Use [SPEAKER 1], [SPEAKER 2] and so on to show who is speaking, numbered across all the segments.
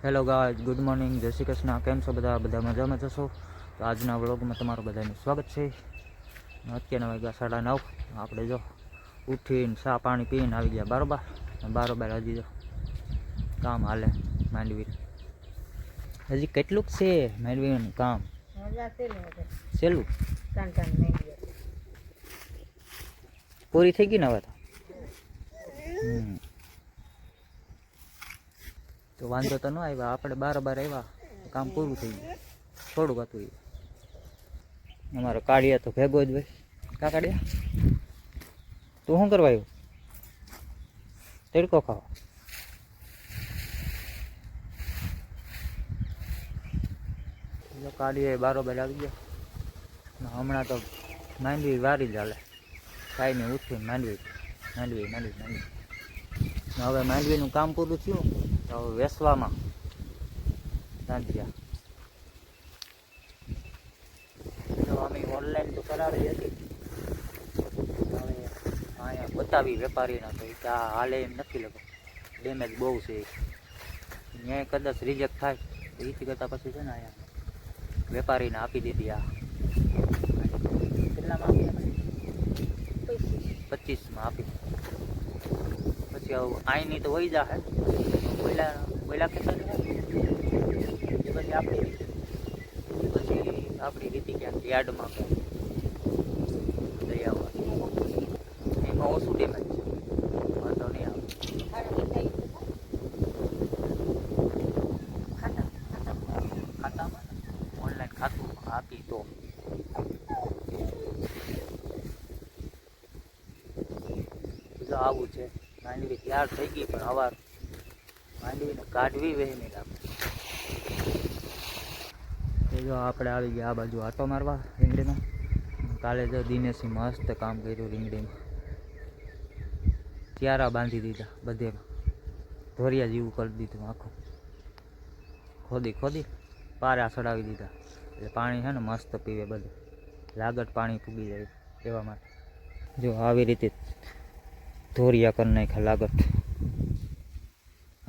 [SPEAKER 1] Hello guys, good morning, જય શ્રી કૃષ્ણ. કેમ છો બધા મજામાં જશો? તો આજના વ્લોગમાં તમારું બધાનું સ્વાગત છે. અત્યારના વાગ્યા 9:30. આપણે જો ઉઠીને ચા પાણી પીને આવી ગયા બારોબાર હજી જો કામ હાલે માંડવી. હજી કેટલુંક છે માંડવીનું કામ? છેલ્લું પૂરી થઈ ગઈ ને હવે તો વાંધો તો ન આવ્યા. આપણે બારોબાર આવ્યા, કામ પૂરું થઈ ગયું. થોડુંક હતું એ અમારો કાળિયા તો ભેગો જ ભાઈ. કા કાળિયા, તું શું કરવા આવ્યું? તડકો ખાવા? કાળિયા બારોબાર આવી ગયા. હમણાં તો માંડવી વારી જ હાલે. કાંઈ નહીં, ઉઠીને માંડવી. હવે માંડવીનું કામ પૂરું થયું તો વેસવામાં રાંધ્યા. અમે ઓનલાઈન તો કરાવી હતી. હવે અહીંયા બતાવી વેપારીના તો કે આ હાલે એમ નથી લગો, ડેમેજ બહુ છે. ત્યાં કદાચ રિજેક્ટ થાય તો એથી કરતાં પછી છે ને અહીંયા વેપારીને આપી દીધી. આ કેટલામાં આપી? 25માં આપી. પછી આઈની તો વહી જા હે બોલા કેટલા પછી આપણી રીતે ક્યાંક યાર્ડમાં લઈ આવવા. એમાં ઓછું ડેમેજ છે, વાંધો નહીં આવે. ખાતામાં ઓનલાઈન ખાતું આપી તો આવું છે. માંડવી તૈયાર થઈ ગઈ, પણ હવાર માંડવીને કાઢવી વહેમી રાખે. જો આપણે આવી ગયા આ બાજુ આટો મારવા રીંગણીમાં. કાલે જો દિનેશી મસ્ત કામ કર્યું રીંગણીમાં. ક્યારા બાંધી દીધા બધેમાં, ધોરિયા જેવું કરી દીધું આખું. ખોદી પારા ચડાવી દીધા એટલે પાણી છે ને મસ્ત પીવે બધું. લાગત પાણી ફૂગી જાય એવા માટે જો આવી રીતે ધોરિયા કરી નાખ્યા. લાગત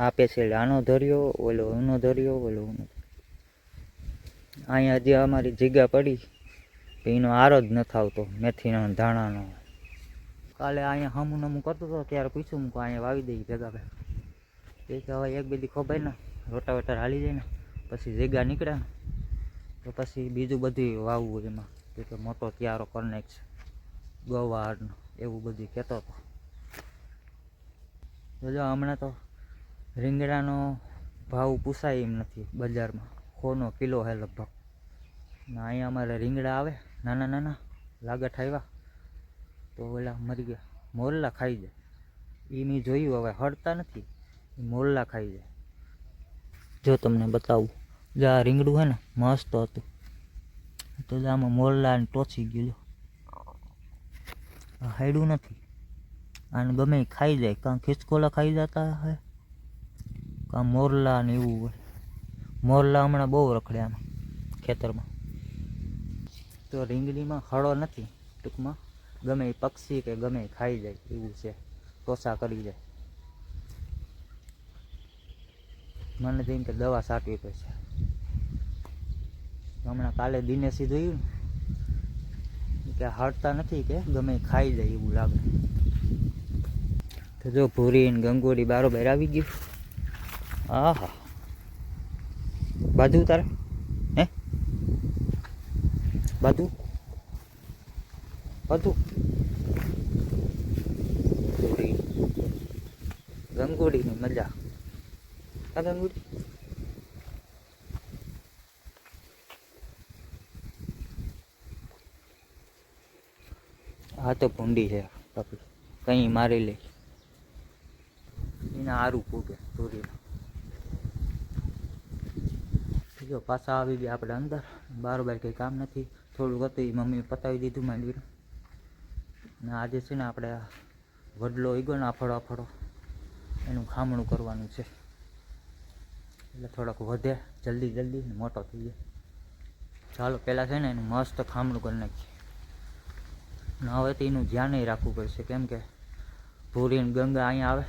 [SPEAKER 1] આપે છે આનો ધોરિયો, ઓલો ઊનો ધોરિયો, ઓલો ઊનો. અહીંયા જે અમારી જગ્યા પડી એનો આરો જ નથી આવતો મેથીનો ધાણાનો. કાલે અહીંયા હમું કરતો હતો ત્યારે પૂછ્યું હું અહીંયા વાવી દઈ ભેગા એ કે હવે એક બેદી ખોભાઈ ને રોટાવેટર હાલી જાય ને પછી જગ્યા નીકળે ને તો પછી બીજું બધું વાવવું એમાં કે મોટો ત્યારો કરી નાખશે ગવારનો, એવું બધું કહેતો હતો. જો હમણાં તો રીંગણાનો ભાવ પૂછાય એમ નથી બજારમાં. 100 કિલો હે લગભગ. અહીંયા અમારે રીંગણા આવે નાના લાગઠ આવ્યા તો ઓલા મરી ગયા, મોરલા ખાઈ જાય. એ મેં જોયું, હવે હળતા નથી, મોરલા ખાઈ જાય. જો તમને બતાવું, જો આ રીંગણું હે ને મસ્ત હતું તો આમાં મોરલા ટોચી ગયું. હાઈડું નથી, આને ગમે ખાઈ જાય. કાં ખિસકોલા ખાઈ જતા હે, કાં મોરલા ને એવું હોય. મોરલા હમણાં બહુ રખડે આમાં ખેતરમાં. તો રીંગણીમાં હળો નથી, ટૂંકમાં ગમે એ પક્ષી કે ગમે એ ખાઈ જાય એવું છે, ટોસા કરી જાય. મને તો એમ કે દવા છાંટવી પડશે. હમણાં કાલે દિનેશી જોયું ને કે હળતા નથી, કે ગમે એ ખાઈ જાય એવું લાગે. તો જો ભૂરી ને ગંગોળી બારોબાર આવી ગયું. આહા, બાજુ તારે હે બધું ગંગોળીની મજા. આ ગંગોળી હા તો ભૂંડી છે કઈ મારી લે એના હારું ફૂટે ધોરીને. જો પાછા આવી ગયા આપણે અંદર. બારોબાર કંઈ કામ નથી, થોડુંક હતું એ મમ્મીએ પતાવી દીધું માંડવીને. ને આજે છે ને આપણે વડલો ઈગો ને આફળો એનું ખામણું કરવાનું છે, એટલે થોડોક વધે જલ્દી ને મોટો થઈ જાય. ચાલો પહેલાં છે ને એનું મસ્ત ખામણું કરી નાખીએ. ને હવે તો એનું ધ્યાન રાખવું પડશે, કેમ કે ભૂરી ને ગંગા અહીંયા આવે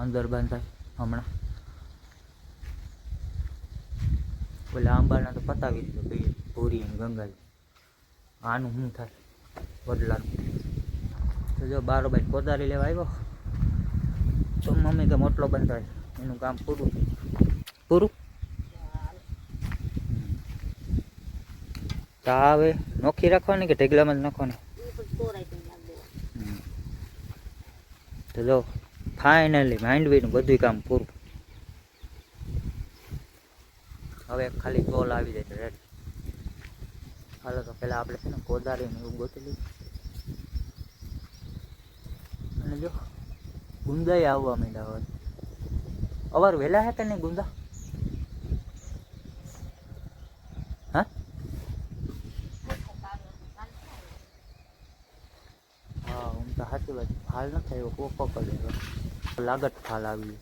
[SPEAKER 1] અંદર બંધાય હમણાં. ઓલા આંબાના તો પતાવી દીધો બે ભૂરી અને ગંગાજી. આનું શું થાય વડલાનું? તો જો બારોબાર કોદારી લેવા આવ્યો તો મમ્મી કે મોટલો બંધાય, એનું કામ પૂરું થઈ ગયું. પૂરું ચા હવે નોખી રાખવાની કે ઢેગલામાં જ નાખવાની? તો જો ફાઇનલી માંડવીનું બધું કામ પૂરું. હવે ખાલી ગોલ આવી જાય તો રેડી. હાલો તો પેલા આપણે છે ને કોદારીને એવું ગોતી લઈએ. અને જો ગુંદાઈ આવવા માંડ્યા હોય. અવાર વહેલા હતા ને ગુંદા? હા હા હું તો સાચી વાત. ફાલ ન થાય એવો કોકો જ આવ્યો. લાગત ફાલ આવી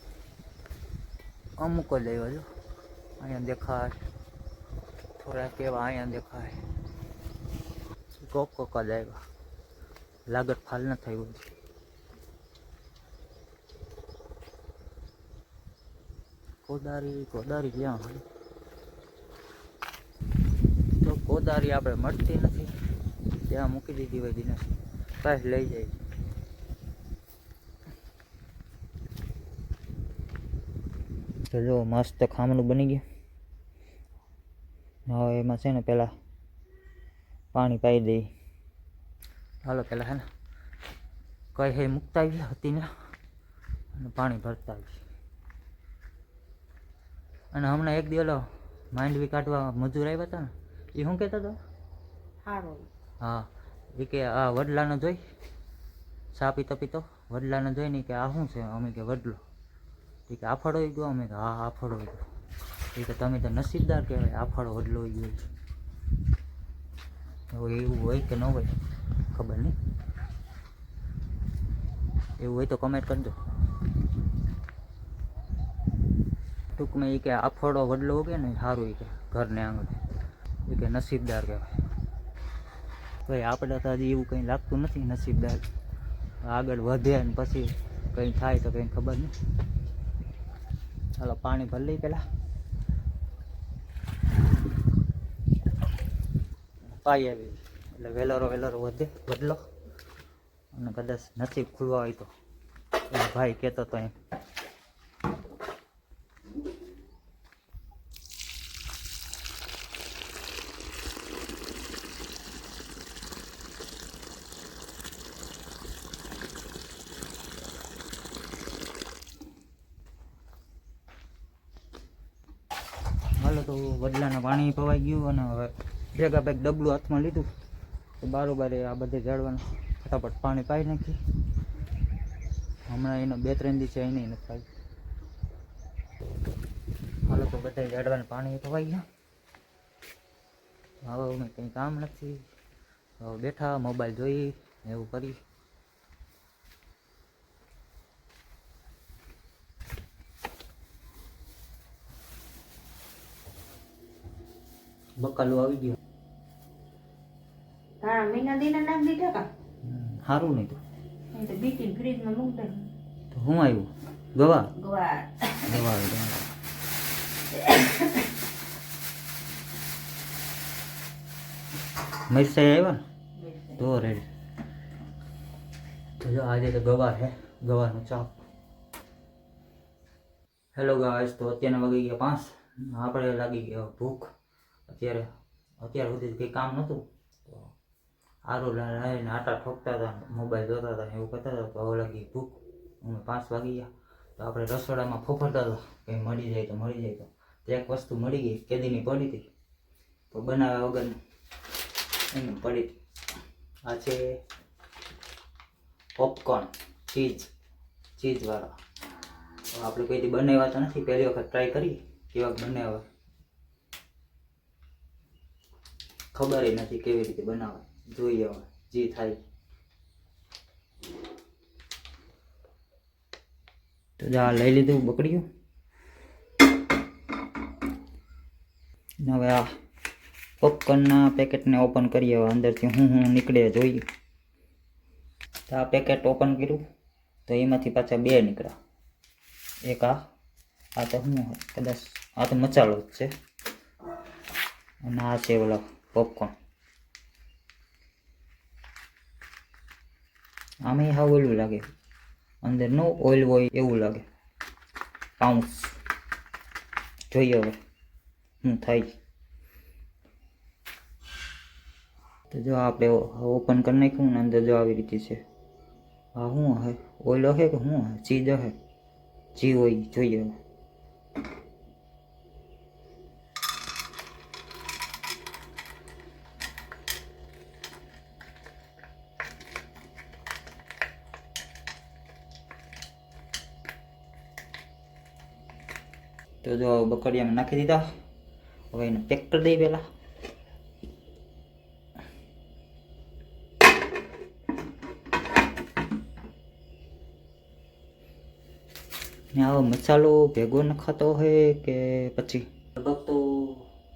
[SPEAKER 1] અમુક જ આવ્યો. જો અહીંયા દેખાય થોડા કેવા અહીંયા દેખાય કોકો જ આવ્યા. લાગત ફાલ ન થાય એવું. કોદારી ક્યાં હોય? તો કોદારી આપણે મળતી નથી, ત્યાં મૂકી દીધી હોય દિનેશ કાંઈ લઈ જાય. તો જો મસ્ત ખામણું બની ગયું. હવે એમાં છે ને પેલા પાણી પાઈ દઈ. હાલો પેલા હે ને કઈ હે મૂકતા આવી હતી ને અને પાણી ભરતા આવી. અને હમણાં એક દિવસ માંડવી કાઢવા મજૂર આવ્યા હતા ને, એ શું કહેતા હતા? હા એ કે આ વડલાનો જોઈ ચા પીતો વડલાનો જોઈ ને કે આ શું છે? અમે કે વડલો. એ કે આફળ હોઈ ગયો? અમે કે હા આફળ હોઈ ગયો. એ કે તમે તો નસીબદાર કહેવાય, આફળ વડલો હોઈ ગયો. હવે એવું હોય કે ન હોય ખબર નહીં. એવું હોય તો કમેન્ટ કરજો. ટૂંકમાં એ કે આફળો વડલો ઉગે ને સારું, એ કે ઘરને આંગણે એ કે નસીબદાર કહેવાય. ભાઈ આપણે તો હજી એવું કંઈ લાગતું નથી નસીબદાર. આગળ વધે ને પછી કંઈ થાય તો કંઈ ખબર નહીં. ચાલો પાણી ભરી લઈ પહેલાં. પાઈ આવી એટલે વેલરો વધે બદલો. અને કદાચ નસીબ ખુલવા હોય તો ભાઈ કહેતો તો એમ. હાલો તો વડલાના પાણી પવાઈ ગયું અને હવે ભેગા ડબલું હાથમાં લીધું તો બારોબાર આ બધે ઝાડવાનું ફટાફટ પાણી પાઈ નાખી. હમણાં એનો 2-3 દિવસ એને નથી પાઈ. હાલો તો બધા ઝાડવાનું પાણી પવાઈ ગયા. હવે અમે કંઈ કામ નથી, હવે બેઠા મોબાઈલ જોઈ એવું કરી. બકાલું આવી ગયું. સારું નહીં તો
[SPEAKER 2] ફ્રીજમાં મૂક દે.
[SPEAKER 1] તો શું આવ્યું? ગવા મિરસાઈ આવ્યા તો રેડી. તો જો આજે તો ગવાર હે, ગવારનો ચાપ. હેલો ગાઈસ, તો અત્યારના વાગી ગયા 5. આપણે લાગી ગયા ભૂખ. અત્યાર સુધી કંઈ કામ નહોતું તો આરો લાવીને આટા ઠોકતા હતા, મોબાઈલ જોતા હતા, એવું કરતા હતા. તો હવે લાગી ભૂખ. અમે 5 વાગી ગયા તો આપણે રસોડામાં ફોફરતા હતા કંઈ મળી જાય તો. તો એક વસ્તુ મળી ગઈ, કેદીની પડી હતી તો બનાવ્યા વગર એમ પડી. આ છે પોપકોર્ન ચીઝવાળા. આપણે કોઈથી બનાવ્યા તો નથી, પહેલી વખત ટ્રાય કરી કેવા બને. હવે ખબર નથી કેવી રીતે બનાવે, જોઈએ હવે જે થાય. તો જા લઈ લીધું બકડીયું. હવે આ પોપકોર્નના પેકેટને ઓપન કરીએ. હવે અંદરથી હું નીકળે જોઈએ. તો આ પેકેટ ઓપન કર્યું તો એમાંથી પાછા 2 નીકળ્યા. એક આ તો શું કદાચ આ તો મસાલો જ છે. અને આ છે ઓલા પોપકોર્ન. આમે હાવ ઓલું લાગે, અંદર નો ઓઇલ હોય એવું લાગે. પાઉન્સ જોઈએ હવે શું થાય. તો જો આપણે ઓપન કરી નાખ્યું ને અંદર જો આવી રીતે છે. હા શું હે, ઓઇલ હે કે શું હે, ચીજ હે, જી હોય જોઈએ હવે. તો જો બકડિયામાં નાખી દીધા. હવે એને પેક કરી દઈએ પહેલાં. ને આવો મસાલો ભેગો નખાતો હોય કે પછી લગભગ તો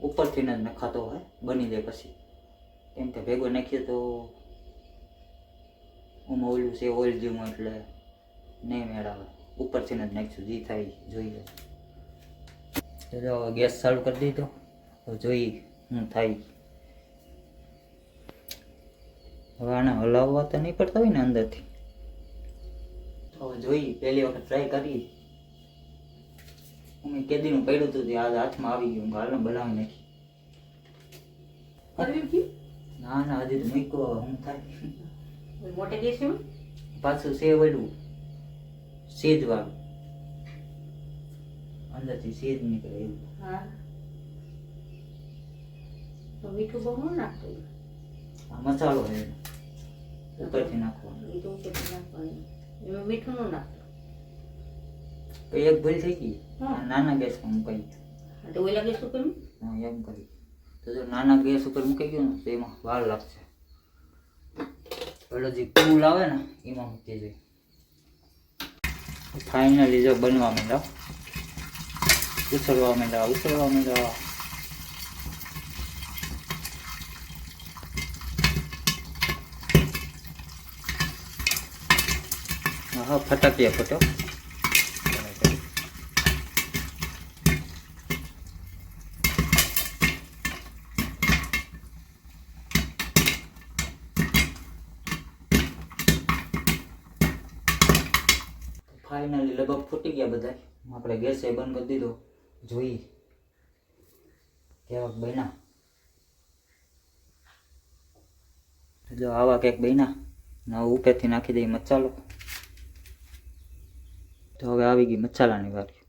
[SPEAKER 1] ઉપરથી જ નખાતો હોય બની જાય પછી, કેમ કે ભેગો નાખીએ તો ઓમાં ઓલું છે ઓઇલ જેવું એટલે નહીં મેળાવે. ઉપરથી જ નાખીશું, જે થાય જોઈએ. તો જો ગેસ ચાલુ કરી દીધો, તો જોઈ શું થાય. હવે આને હલાવવા તો નહીં પડતા હોય ને અંદરથી. હવે જોઈ પહેલી વખત ટ્રાય કરી. મેં કેદીનું પડ્યું હતું તે આજ હાથમાં આવી ગયું, હાલને બનાવી નાખી. ના ના હજી તો મૂક્યો, શું થાય
[SPEAKER 2] મોટે ગેસમાં
[SPEAKER 1] પાછું સેવ ઓલું સેજ વાળું અંદરથી સેજ નીકળે એવું.
[SPEAKER 2] હા તો મીઠું બહુ ન નાખતું.
[SPEAKER 1] આ મસાલો છે ઉપરથી નાખવાનો.
[SPEAKER 2] મીઠું ઉપરથી નાખવાનું, એમાં મીઠું ન નાખતું.
[SPEAKER 1] તો એક ભૂલ થઈ ગઈ.
[SPEAKER 2] હા.
[SPEAKER 1] નાના ગેસમાં મૂકાઈ.
[SPEAKER 2] તો ઓલા ગેસ ઉપર
[SPEAKER 1] હા એમ કરી. તો જો નાના ગેસ ઉપર મૂકી ગયો ને તો એમાં વાર લાગશે. પેલો જે કુલ આવે ને એમાં મૂકી જોઈએ. ફાઇનલી જો બનવા માંડ્યા, ઉછળવા માંડ્યા. હા ફટાકિયા ફટો. ફાઇનલી લગભગ ફૂટી ગયા બધા. આપણે ગેસે બંધ કરી દીધો. જોઈ કેવાક બન્યા. જો આવા કેક બન્યા. ને ઉપરથી નાખી દઈએ મસાલો. તો હવે આવી ગઈ મસાલાની વારી.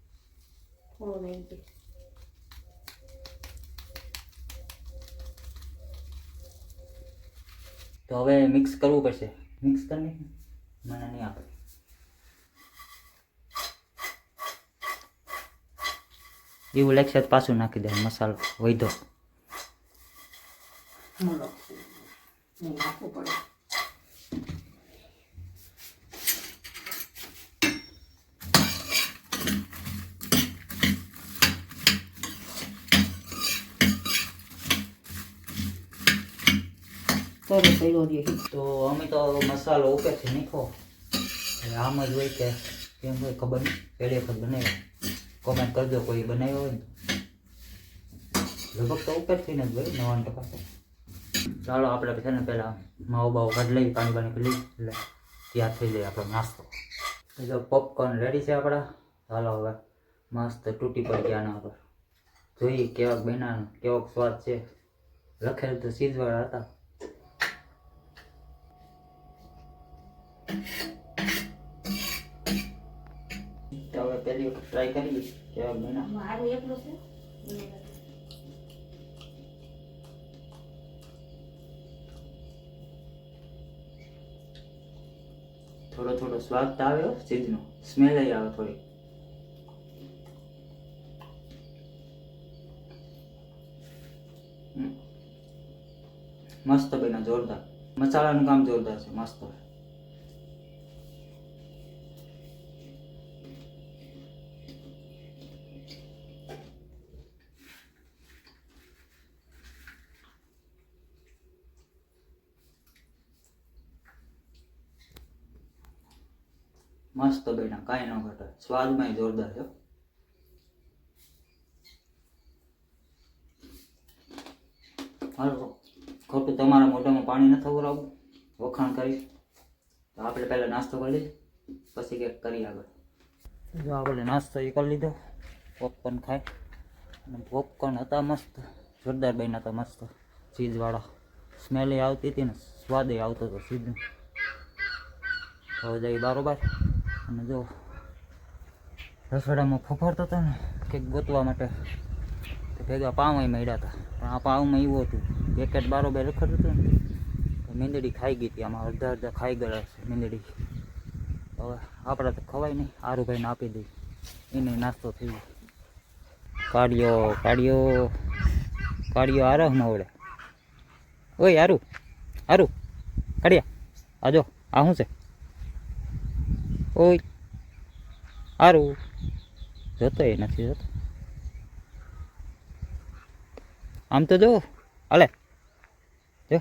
[SPEAKER 2] થોડો નહીં દે.
[SPEAKER 1] તો હવે મિક્સ કરવું પડશે. મિક્સ કરીને મને નહીં આપે. એવું લાગશે તો પાછું નાખી દે મસાલો વૈધો.
[SPEAKER 2] હલો નહીં નાખવું પડે.
[SPEAKER 1] તો અમે તો મસાલો ઉપરથી નાખો. આમ જ હોય કે કેમ હોય ખબર નહીં. પહેલી વખત બનાવ્યો. કોમેન્ટ કરજો કોઈ બનાવ્યો હોય ને. લગભગ તો ઉપરથી જ હોય 90%. ચાલો આપણે છે ને પહેલાં માવો બાવો કાઢી લઈ, પાણી પી લઈ એટલે તૈયાર થઈ જાય આપણો નાસ્તો. જો પોપકોર્ન રેડી છે આપણા. ચાલો હવે મસ્ત તૂટી પડી ગયા આના પર. જોઈએ કેવાક બનાવવાનો, કેવોક સ્વાદ છે. લખેલ તો સીજવાળા હતા. તો હવે પહેલી વખત ટ્રાય કરીએ કેવાક બના.
[SPEAKER 2] મારું એકલું છે.
[SPEAKER 1] થોડો સ્વાદ તો આવે ચીજનો, સ્મેલ આવે થોડી. મસ્ત બન્યા, જોરદાર. મસાલાનું કામ જોરદાર છે, મસ્ત. મસ્ત બન્યા, કાંઈ ન ઘટે. સ્વાદમાં જોરદાર છે. હાલો ખોટું તમારા મોઢામાં પાણી ન થવું આવું વખાણ કરી તો આપણે પહેલાં નાસ્તો કરી લઈએ પછી કંઈક કરીએ આગળ. જો આપણે નાસ્તો એ કરી લીધો, પોપકોર્ન ખાય અને પોપકોર્ન હતા મસ્ત, જોરદાર બન્યા હતા મસ્ત, ચીઝવાળા, સ્મેલે આવતી હતી ને સ્વાદે આવતો હતો સીધું. હવે જઈ બરાબર. અને જો રસોડામાં ફફરતો હતો ને કંઈક ગોતવા માટે તો ભેગા પાઉં મળ્યા હતા, પણ આ પાઉંમાં એવું હતું પેકેટ બરાબર રખડતું હતું ને તો મીંદડી ખાઈ ગઈ હતી, આમાં અડધા અડધા ખાઈ ગયા છે મીંદડી. હવે આપણે તો ખવાય નહીં, આરુભાઈને આપી દઈ, એને નાસ્તો થઈ ગયો. કાઢ્યો કાઢ્યો કાઢ્યો આરો મવડે. ઓય આરું આરું કાઢ્યા આ જો આ શું છે? ઓય આરું જોતો એ નથી જોતો, આમ તો જો હાલે જો.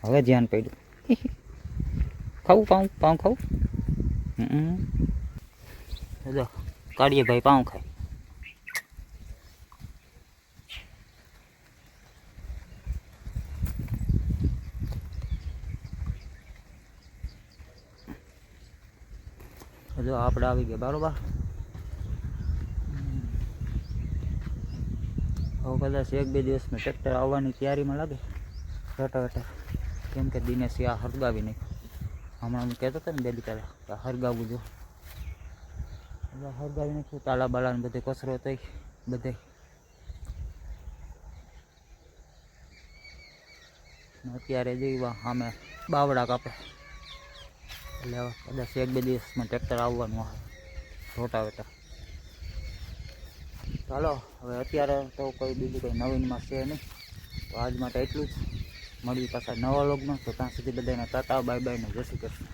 [SPEAKER 1] હવે ધ્યાન પડ્યું. ખાવું પાઉં પાઉં ખાવું? જો કાઢીએ ભાઈ પાઉં ખાય. જો આપણે આવી ગયા બરોબર. હવે કદાચ 1-2 દિવસમાં ટ્રેક્ટર આવવાની તૈયારીમાં લાગે રટાવેટર, કેમ કે દિનેશ આ હરગાવી નાખ્યું. હમણાં હું કહેતો હતો ને 2 દી પહેલાં હરગાવવું જો, હરગાવી નાખ્યું. તાલા બાલા ને બધે કચરો થઈ બધે. અત્યારે જોઈ સામે બાવડા કાપે, એટલે હવે કદાચ 1-2 દિવસમાં ટ્રેક્ટર આવવાનું હોય રોટાવેટર. ચાલો હવે અત્યારે તો કોઈ બીજું કંઈ નવીનમાં છે નહીં, તો આજ માટે એટલું જ. મળીએ પાછા નવા વ્લોગમાં. તો ત્યાં સુધી બધાને ટાટા બાય બાય ને જય શ્રી કૃષ્ણ.